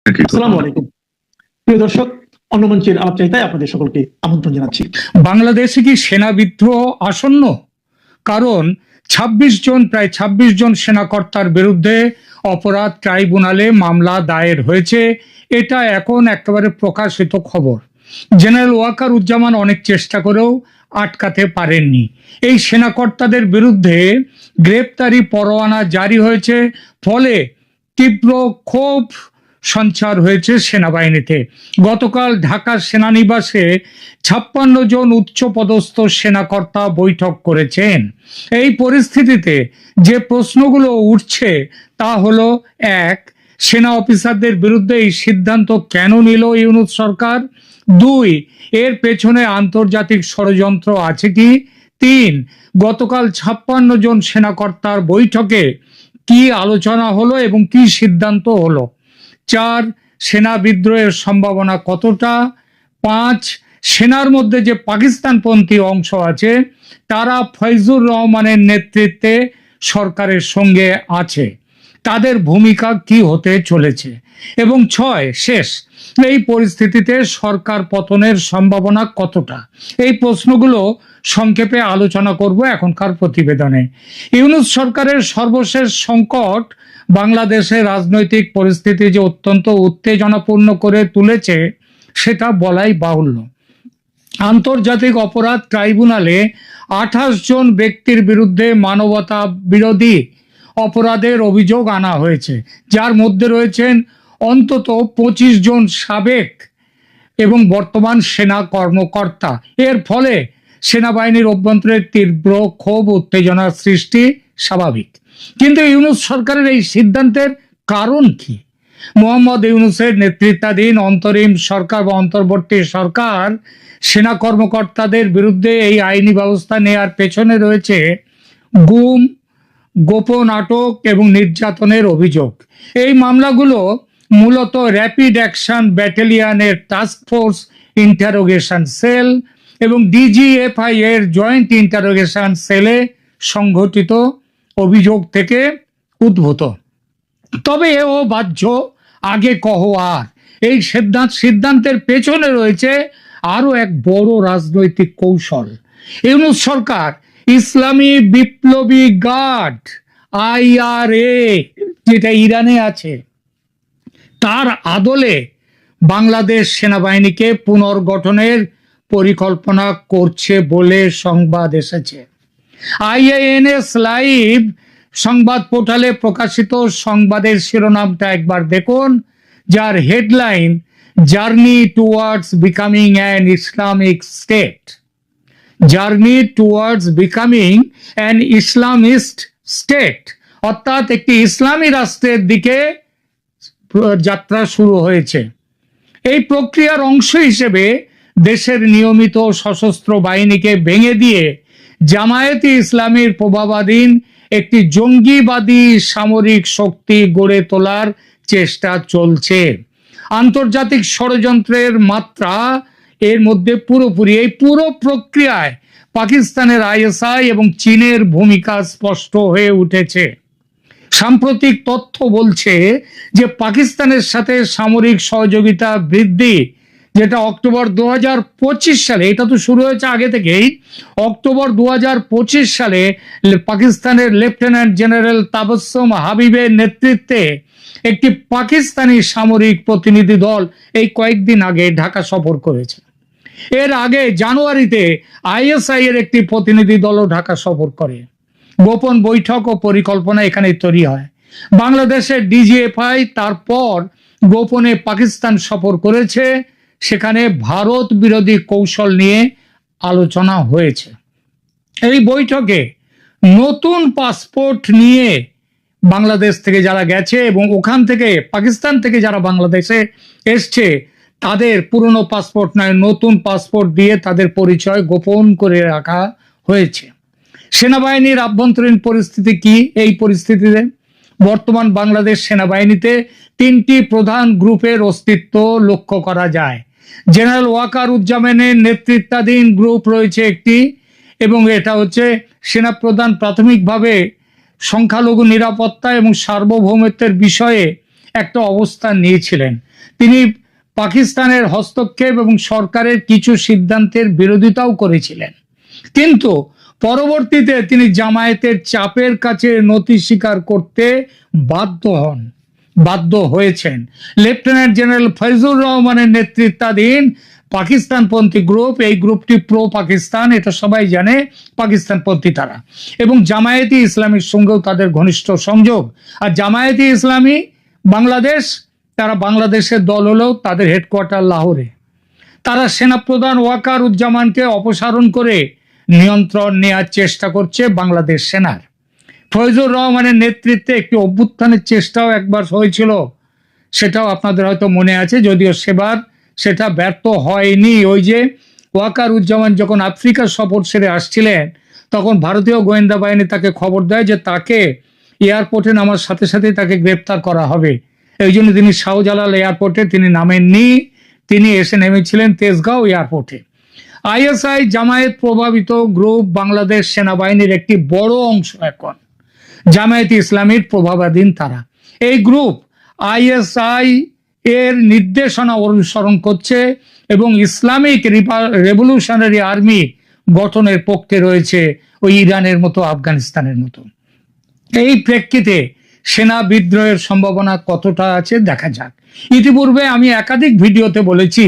আসসালামু আলাইকুম প্রিয় দর্শক, অন্য মঞ্চের আলাপচারিতায় আপনাদের সকলকে আমন্ত্রণ জানাচ্ছি। বাংলাদেশে কি সেনা বিদ্রোহ আসন্ন? কারণ প্রায় ২৬ জন সেনাকর্তার বিরুদ্ধে অপরাধ ট্রাইব্যুনালে মামলা দায়ের হয়েছে। এটা এখন একেবারে প্রকাশিত খবর। জেনারেল ওয়াকারুজ্জামান অনেক চেষ্টা করেও আটকাতে পারেননি। এই সেনাকর্তাদের বিরুদ্ধে গ্রেপ্তারি পরোয়ানা জারি হয়েছে, ফলে তীব্র ক্ষোভ সঞ্চার হয়েছে সেনাবাহিনীতে। গতকাল ঢাকা সেনানিবাসে ৫৬ জন উচ্চপদস্থ সেনাকর্তা বৈঠক করেছেন। এই পরিস্থিতিতে যে প্রশ্নগুলো উঠছে তা হলো, এক, সেনা অফিসারদের বিরুদ্ধে এই সিদ্ধান্ত কেন নিল ইউনূস সরকার? দুই, এর পেছনে আন্তর্জাতিক ষড়যন্ত্র আছে কি? তিন, গতকাল ৫৬ জন সেনাকর্তার বৈঠকে কি আলোচনা হলো এবং কি সিদ্ধান্ত হলো? চার, সেনা বিদ্রোহের সম্ভাবনা কতটা? পাঁচ, সেনার মধ্যে যে পাকিস্তানপন্থী অংশ আছে তারা ফয়জুর রহমানের নেতৃত্বে সরকারের সঙ্গে আছে, তাদের ভূমিকা কি হতে চলেছে? এবং ছয়, শেষ, এই পরিস্থিতিতে সরকার পতনের সম্ভাবনা কতটা? এই প্রশ্নগুলো সংক্ষেপে আলোচনা করব এখনকার প্রতিবেদনে। ইউনূস সরকারের সর্বশেষ সংকট বাংলাদেশের রাজনৈতিক পরিস্থিতি যে অত্যন্ত উত্তেজনাপূর্ণ করে তুলেছে সেটা বলাই বাহুল্য। আন্তর্জাতিক অপরাধ ট্রাইব্যুনালে ২৮ জন ব্যক্তির বিরুদ্ধে মানবতা বিরোধী অপরাধের অভিযোগ আনা হয়েছে, যার মধ্যে রয়েছেন অন্তত ২৫ জন সাবেক এবং বর্তমান সেনা কর্মকর্তা। এর ফলে সেনাবাহিনীর অভ্যন্তরে তীব্র ক্ষোভ উত্তেজনার সৃষ্টি স্বাভাবিক। কিন্তু ইউনূস সরকারের এই সিদ্ধান্তের কারণ কি? মোহাম্মদ ইউনূসের নেতৃত্বাধীন অন্তরিম সরকার বা অন্তর্বর্তী সরকার সেনা কর্মকর্তাদের বিরুদ্ধে এই আইনি ব্যবস্থা নেয়ার পেছনে রয়েছে গুম, গোপন আটক এবং নির্যাতনের অভিযোগ। এই মামলাগুলো মূলত র্যাপিড অ্যাকশন ব্যাটালিয়নের টাস্ক ফোর্স ইন্টারোগেশন সেল এবং ডিজিএফআই এর জয়েন্ট ইন্টারোগেশন সেলে সংঘটিত অভিযোগ থেকে উদ্ভূত। তবে এও বাহ্য, আগে কহ আর। এই সিদ্ধান্তের পেছনে রয়েছে আরো এক বড় রাজনৈতিক কৌশল। ইউনূস সরকার ইসলামী বিপ্লবী গার্ড IRA, যেটা ইরানে আছে, তার আদলে বাংলাদেশ সেনাবাহিনীকে পুনর্গঠনের পরিকল্পনা করছে বলে সংবাদ এসেছে। IANS লাইভ সংবাদ পোর্টালে প্রকাশিত সংবাদের শিরোনামটা একবার দেখুন, যার headline journey towards becoming an Islamic state. Journey towards becoming an Islamist state, অর্থাৎ একটি ইসলামী রাষ্ট্রের দিকে যাত্রা শুরু হয়েছে। এই প্রক্রিয়ার অংশ হিসেবে দেশের নিয়মিত সশস্ত্র বাহিনীকে ভেঙে দিয়ে জামায়াতে ইসলামীর প্রভাবাধীন একটি জঙ্গিবাদী সামরিক শক্তি গড়ে তোলার চেষ্টা চলছে। আন্তর্জাতিক ষড়যন্ত্রের মাত্রা এর মধ্যে পুরোপুরি। এই পুরো প্রক্রিয়ায় পাকিস্তানের ISI এবং চীনের ভূমিকা স্পষ্ট হয়ে উঠেছে। সাম্প্রতিক তথ্য বলছে যে পাকিস্তানের সাথে সামরিক সহযোগিতা বৃদ্ধি, যেটা অক্টোবর ২০২৫ সালে, এটা তো শুরু হয়েছে আগে থেকেই, অক্টোবর ২০২৫ সালে পাকিস্তানের লেফটেন্যান্ট জেনারেল তাবাসসুম হাবিবের নেতৃত্বে একটি পাকিস্তানি সামরিক প্রতিনিধি দল এই কয়েকদিন আগে ঢাকা সফর করেছে। এর আগে জানুয়ারিতে ISI এর একটি প্রতিনিধি দলও ঢাকা সফর করে। গোপন বৈঠক ও পরিকল্পনা এখানে তৈরি হয়। বাংলাদেশের DGFI তারপর গোপনে পাকিস্তান সফর করেছে, সেখানে ভারত বিরোধী কৌশল নিয়ে আলোচনা হয়েছে। এই বৈঠকে নতুন পাসপোর্ট নিয়ে বাংলাদেশ থেকে যারা গেছে এবং ওখান থেকে পাকিস্তান থেকে যারা বাংলাদেশে এসছে তাদের পুরনো পাসপোর্ট নয়, নতুন পাসপোর্ট দিয়ে তাদের পরিচয় গোপন করে রাখা হয়েছে। সেনাবাহিনীর আভ্যন্তরীণ পরিস্থিতি কি? এই পরিস্থিতিতে বর্তমান বাংলাদেশ সেনাবাহিনীতে 3টি প্রধান গ্রুপের অস্তিত্ব লক্ষ্য করা যায়। জেনারেল ওয়াকারুজ্জামানের নেতৃত্বাধীন গ্রুপ রয়েছে একটি, এবং এটা হচ্ছে সেনাপ্রধান প্রাথমিকভাবে সংখ্যালঘু নিরাপত্তা এবং সার্বভৌমত্বের বিষয়ে একটা অবস্থান নিয়েছিলেন। তিনি পাকিস্তানের হস্তক্ষেপ এবং সরকারের কিছু সিদ্ধান্তের বিরোধিতাও করেছিলেন, কিন্তু পরবর্তীতে তিনি জামায়াতের চাপের কাছে নতি স্বীকার করতে বাধ্য হয়েছেন। লেফটেন্যান্ট জেনারেল ফয়জুর রহমানের নেতৃত্বাধীন পাকিস্তানপন্থী গ্রুপ, এই গ্রুপটি প্রো পাকিস্তান, এটা সবাই জানে, পাকিস্তানপন্থী তারা, এবং জামায়াতে ইসলামীর সঙ্গেও তাদের ঘনিষ্ঠ সংযোগ। আর জামায়াতে ইসলামী বাংলাদেশ, তারা বাংলাদেশের দল হলেও তাদের হেডকোয়ার্টার লাহোরে। তারা সেনাপ্রধান ওয়াকারুজ্জামানকে অপসারণ করে নিয়ন্ত্রণ নেওয়ার চেষ্টা করছে বাংলাদেশ সেনার। ফয়জুর রহমানের নেতৃত্বে একটি অভ্যুত্থানের চেষ্টাও একবার হয়েছিল, সেটাও আপনাদের হয়তো মনে আছে, যদিও সেটা ব্যর্থ হয়নি। ওই যে ওয়াকারুজ্জামান যখন আফ্রিকা সফর সেরে আসছিলেন, তখন ভারতীয় গোয়েন্দা বাহিনী তাকে খবর দেয় যে তাকে এয়ারপোর্টে নামার সাথে সাথে তাকে গ্রেপ্তার করা হবে। এই জন্য তিনি শাহজালাল এয়ারপোর্টে তিনি নামেননি, তিনি এসে নেমেছিলেন তেজগাঁও এয়ারপোর্টে। আইএসআই জামায়াত প্রভাবিত গ্রুপ বাংলাদেশ সেনাবাহিনীর একটি বড় অংশ এখন জামায়াতে ইসলামীর প্রভাবাধীন তারা। এই গ্রুপ আইএসআই এর নির্দেশনা অনুসরণ করছে এবং ইসলামিক রেভলিউশনারি আর্মি গঠনের পক্ষে রয়েছে, ওই ইরানের মতো, আফগানিস্তানের মতো। এই প্রেক্ষিতে সেনা বিদ্রোহের সম্ভাবনা কতটা আছে দেখা যাক। ইতিপূর্বে আমি একাধিক ভিডিওতে বলেছি,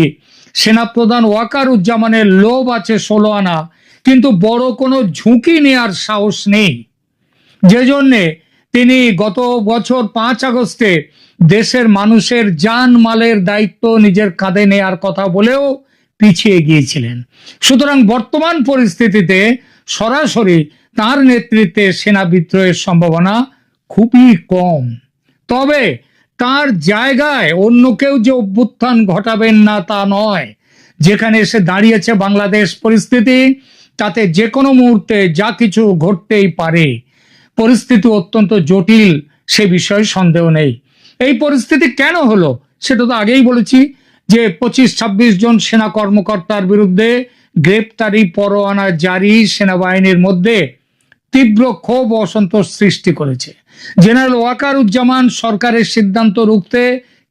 সেনাপ্রধান ওয়াকারুজ্জামানের লোভ আছে 16 আনা, কিন্তু বড় কোনো ঝুঁকি নেওয়ার সাহস নেই, যে জন্যে তিনি গত বছর 5 আগস্টে দেশের মানুষের জান মালের দায়িত্ব নিজের কাঁধে নেয়ার কথা বলেও পিছিয়ে গিয়েছিলেন। সুতরাং বর্তমান পরিস্থিতিতে সরাসরি তার নেতৃত্বে সেনা বিদ্রোহের সম্ভাবনা খুবই কম। তবে তার জায়গায় অন্য কেউ যে অভ্যুত্থান ঘটাবেন না তা নয়। যেখানে এসে দাঁড়িয়েছে বাংলাদেশ পরিস্থিতি, তাতে যে কোনো মুহূর্তে যা কিছু ঘটতেই পারে। পরিস্থিতি অত্যন্ত জটিল, সে বিষয়ে সন্দেহ নেই। এই পরিস্থিতি কেন হলো সেটা তো আগেই বলেছি, যে 25-26 জন সেনা কর্মকর্তার বিরুদ্ধে গ্রেপ্তারি পরোয়ানা জারি সেনাবাহিনীর মধ্যে তীব্র ক্ষোভ ও অসন্তোষ সৃষ্টি করেছে। জেনারেল ওয়াকারুজ্জামান সরকারের সিদ্ধান্ত রুখতে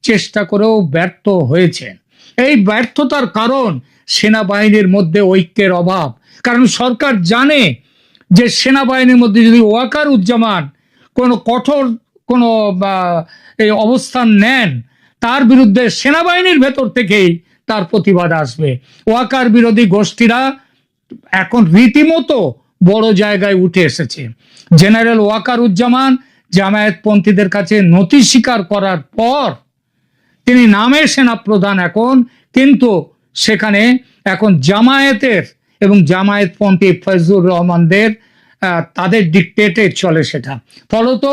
চেষ্টা করেও ব্যর্থ হয়েছেন। এই ব্যর্থতার কারণ সেনাবাহিনীর মধ্যে ঐক্যের অভাব। কারণ সরকার জানে যে সেনাবাহিনীর মধ্যে যদি ওয়াকারুজ্জামান কোনো কঠোর কোনো এই অবস্থান নেন, তার বিরুদ্ধে সেনাবাহিনীর ভেতর থেকেই তার প্রতিবাদ আসবে। ওয়াকার বিরোধী গোষ্ঠীরা এখন রীতিমতো বড় জায়গায় উঠে এসেছে। জেনারেল ওয়াকারুজ্জামান জামায়াতপন্থীদের কাছে নতি স্বীকার করার পর তিনি নামে সেনাপ্রধান এখন, কিন্তু সেখানে এখন জামায়াতের এবং জামায়াতপন্থী ফয়জুর রহমানদের তাদের ডিক্টেটে চলে সেটা। ফলত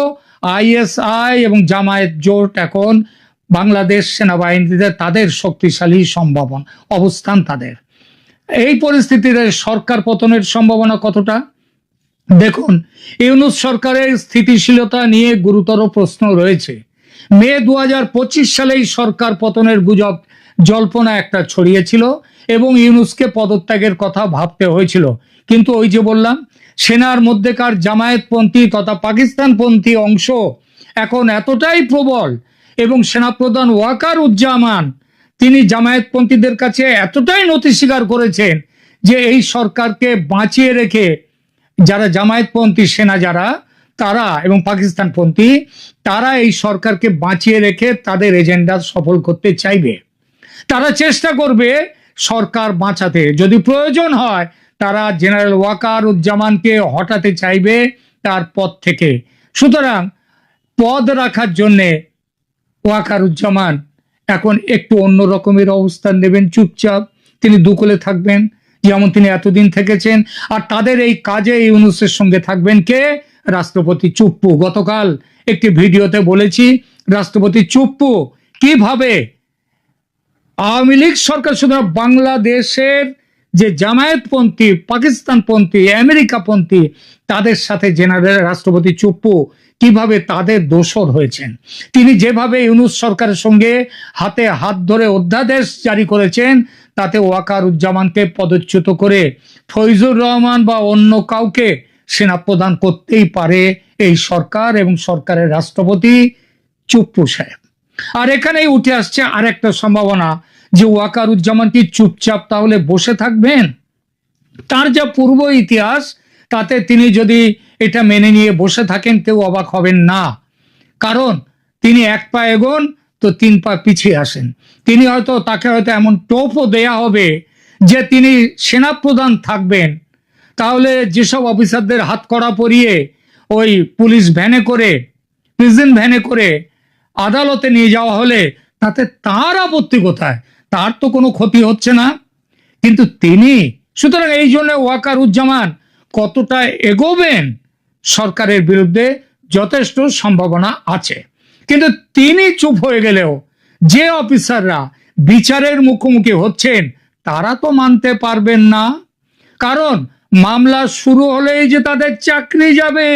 আইএসআই এবং জামায়াত জোট এখন বাংলাদেশ সেনাবাহিনীতে তাদের শক্তিশালী সম্ভাবনা অবস্থান তাদের। এই পরিস্থিতিতে সরকার পতনের সম্ভাবনা কতটা? দেখুন, ইউনূস সরকারের স্থিতিশীলতা নিয়ে গুরুতর প্রশ্ন রয়েছে। মে 2025 সালেই সরকার পতনের গুজব জল্পনা একটা ছড়িয়েছিল এবং ইউনূসকে পদত্যাগের কথা ভাবতে হয়েছিল। কিন্তু ওই যে বললাম, সেনার মধ্যেকার জামায়াতপন্থী তথা পাকিস্তানপন্থী অংশ এখন এতটাই প্রবল এবং সেনাপ্রধান ওয়াকারুজ্জামান তিনি জামায়াতপন্থীদের কাছে এতটাই নতি স্বীকার করেছেন যে এই সরকারকে বাঁচিয়ে রেখে যারা জামায়াতপন্থী সেনা যারা তারা এবং পাকিস্তানপন্থী তারা এই সরকারকে বাঁচিয়ে রেখে তাদের এজেন্ডা সফল করতে চাইবে। তারা চেষ্টা করবে সরকার বাঁচাতে, যদি প্রয়োজন হয় তারা জেনারেল ওয়াকারুজ্জামানকে হটাতে চাইবে তার পদ থেকে। সুতরাং পদ রাখার জন্যে ওয়াকারুজ্জামান এখন একটু অন্য রকমের অবস্থান নেবেন, চুপচাপ তিনি দুকলে থাকবেন যেমন তিনি এতদিন থেকেছেন। আর তাদের এই কাজে ইউনূসের সঙ্গে থাকবেন কে? রাষ্ট্রপতি চুপ্পু। গতকাল একটি ভিডিওতে বলেছি রাষ্ট্রপতি চুপ্পু কিভাবে আওয়ামী লীগ সরকার শুধু বাংলাদেশের যে জামায়াতপন্থী, পাকিস্তানপন্থী, আমেরিকাপন্থী তাদের সাথে জেনারেল রাষ্ট্রপতি চুপ্পু কিভাবে তাদের দোসর হয়েছেন। তিনি যেভাবে ইউনূস সরকারের সঙ্গে হাতে হাত ধরে অধ্যাদেশ জারি করেছেন, তাতে ওয়াকারুজ্জামানকে পদচ্যুত করে ফয়জুর রহমান বা অন্য কাউকে সেনাপ্রধান করতেই পারে এই সরকার এবং সরকারের রাষ্ট্রপতি চুপ্পু সাহেব। আর এখানেই উঠে আসছে আরেকটা সম্ভাবনা যে ওয়াকারুজ্জামান কি চুপচাপ তাহলে বসে থাকবেন? তার যা পূর্ব ইতিহাস তাতে তিনি যদি এটা মেনে নিয়ে বসে থাকেন কেউ অবাক হবেন না, কারণ তিনি এক পা এগোন তো 3 পা পিছিয়ে আসেন। তিনি হয়তো তাকে হয়তো এমন টোপও দেয়া হবে যে তিনি সেনাপ্রধান থাকবেন, তাহলে যেসব অফিসারদের হাত কড়া পরিয়ে ওই পুলিশ ভ্যানে করে, প্রিজন ভ্যানে করে আদালতে নিয়ে যাওয়া হলে তাতে তার আপত্তি কোথায়? তার তো কোনো ক্ষতি হচ্ছে না। কিন্তু তিনি, সুতরাং এই জন্য ওয়াকারুজ্জামান কতটা এগোবেন সরকারের বিরুদ্ধে যথেষ্ট সম্ভাবনা আছে। কিন্তু তিনি চুপ হয়ে গেলেও যে অফিসাররা বিচারের মুখোমুখি হচ্ছেন তারা তো মানতে পারবেন না, কারণ মামলা শুরু হলেই যে তাদের চাকরি যাবে,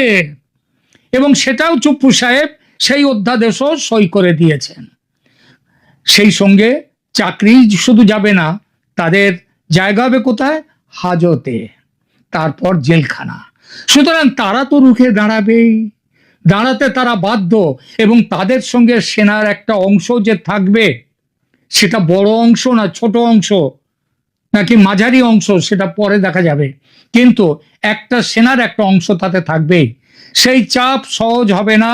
এবং সেটাও চুপ্পু সাহেব সেই অধ্যাদেশও সই করে দিয়েছেন। সেই সঙ্গে চাকরি শুধু যাবে না, তাদের জায়গা হবে কোথায়? হাজতে, তারপর জেলখানা। সুতরাং তারা তো রুখে দাঁড়াবেই, দাঁড়াতে তারা বাধ্য। এবং তাদের সঙ্গে সেনার একটা অংশ যে থাকবে, সেটা বড় অংশ না ছোট অংশ নাকি মাঝারি অংশ সেটা পরে দেখা যাবে, কিন্তু একটা সেনার একটা অংশ তাতে থাকবেই। সেই চাপ সহজ হবে না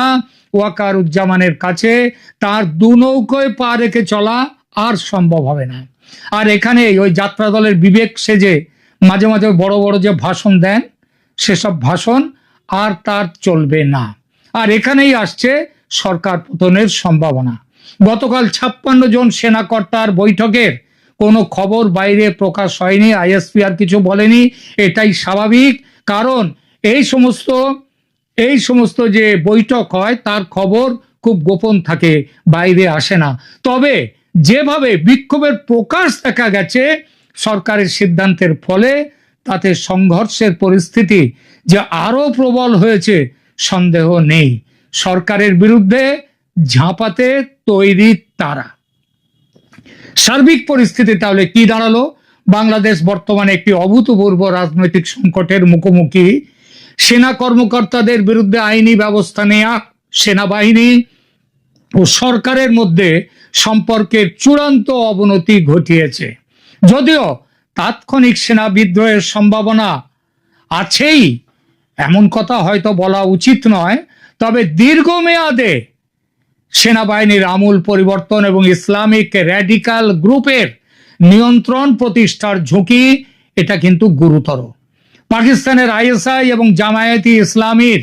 ওয়াকারুজ্জামানের কাছে, তার দু নৌকোয় পা রেখে চলা আর সম্ভব হবে না। আর এখানে ওই যাত্রা দলের বিবেক সেজে মাঝে মাঝে বড় বড় যে ভাষণ দেন, সেসব ভাষণ আর তার চলবে না। আর এখানেই আসছে সরকার পতনের সম্ভাবনা। গতকাল 56 জন সেনাকর্তার বৈঠকের কোনো খবর বাইরে প্রকাশ হয়নি, আইএসপি আর কিছু বলেনি, এটাই স্বাভাবিক, কারণ এই সমস্ত যে বৈঠক হয় তার খবর খুব গোপন থাকে, বাইরে আসে না। তবে যেভাবে বিক্ষোভের প্রকাশ দেখা গেছে সরকারের সিদ্ধান্তের ফলে, তাতে সংঘর্ষের পরিস্থিতি যে আরো প্রবল হয়েছে সন্দেহ নেই। সরকারের বিরুদ্ধে ঝাঁপাতে তৈরি তারা। সার্বিক পরিস্থিতি তাহলে কি দাঁড়ালো? বাংলাদেশ বর্তমানে একটি অভূতপূর্ব রাজনৈতিক সংকটের মুখোমুখি। সেনা কর্মকর্তাদের বিরুদ্ধে আইনি ব্যবস্থা নেওয়া, সেনাবাহিনী ও সরকারের মধ্যে সম্পর্কের চূড়ান্ত অবনতি ঘটিয়েছে। যদিও তাৎক্ষণিক সেনা বিদ্রোহের সম্ভাবনা আছেই, এমন কথা হয়তো বলা উচিত নয়, তবে দীর্ঘমেয়াদে সেনাবাহিনীর আমূল পরিবর্তন এবং ইসলামিক র্যাডিক্যাল গ্রুপের নিয়ন্ত্রণ প্রতিষ্ঠার ঝুঁকি এটা কিন্তু গুরুতর। পাকিস্তানের আইএসআই এবং জামায়াতি ইসলামীর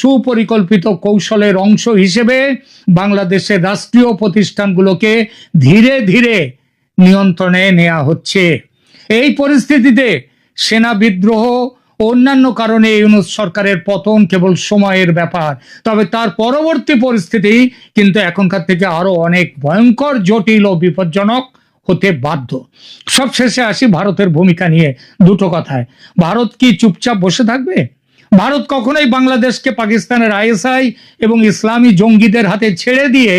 সুপরিকল্পিত কৌশলের অংশ হিসেবে বাংলাদেশের রাষ্ট্রীয় প্রতিষ্ঠানগুলোকে ধীরে ধীরে নিয়ন্ত্রণে নেওয়া হচ্ছে। এই পরিস্থিতিতে সেনা বিদ্রোহ অন্যান্য কারণে ইউনূস সরকারের পতন কেবল সময়ের ব্যাপার, তবে তার পরবর্তী পরিস্থিতি কিন্তু এখনকার থেকে আরো অনেক ভয়ঙ্কর, জটিল ও বিপজ্জনক হতে বাধ্য। সবশেষে আসি ভারতের ভূমিকা নিয়ে দুটো কথায়। ভারত কি চুপচাপ বসে থাকবে? ভারত কখনোই বাংলাদেশকে পাকিস্তানের আইএসআই এবং ইসলামী জঙ্গিদের হাতে ছেড়ে দিয়ে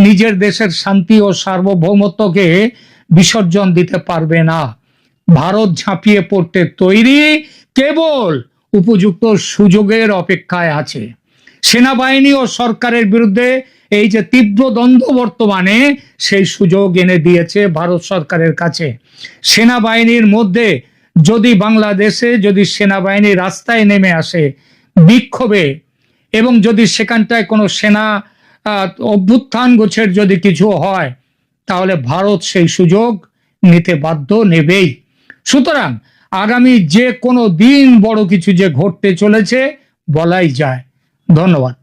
নিজের দেশের শান্তি ও সার্বভৌমত্বকে বিসর্জন দিতে পারবে না। ভারত ঝাঁপিয়ে পড়তে তৈরি, কেবল উপযুক্ত সুযোগের অপেক্ষায় আছে। সেনাবাহিনী ও সরকারের বিরুদ্ধে এই যে তীব্র দ্বন্দ্ব বর্তমানে, সেই সুযোগ এনে দিয়েছে ভারত সরকারের কাছে। সেনাবাহিনীর মধ্যে যদি বাংলাদেশে যদি সেনাবাহিনী রাস্তায় নেমে আসে বিক্ষোভে, এবং যদি সেখানটায় কোনো সেনা অভ্যুত্থান গোছের যদি কিছু হয়, তাহলে ভারত সেই সুযোগ নিতে বাধ্য, নেবেই। সুতরাং আগামী যে কোনো দিন বড় কিছু যে ঘটতে চলেছে বলাই যায়। ধন্যবাদ।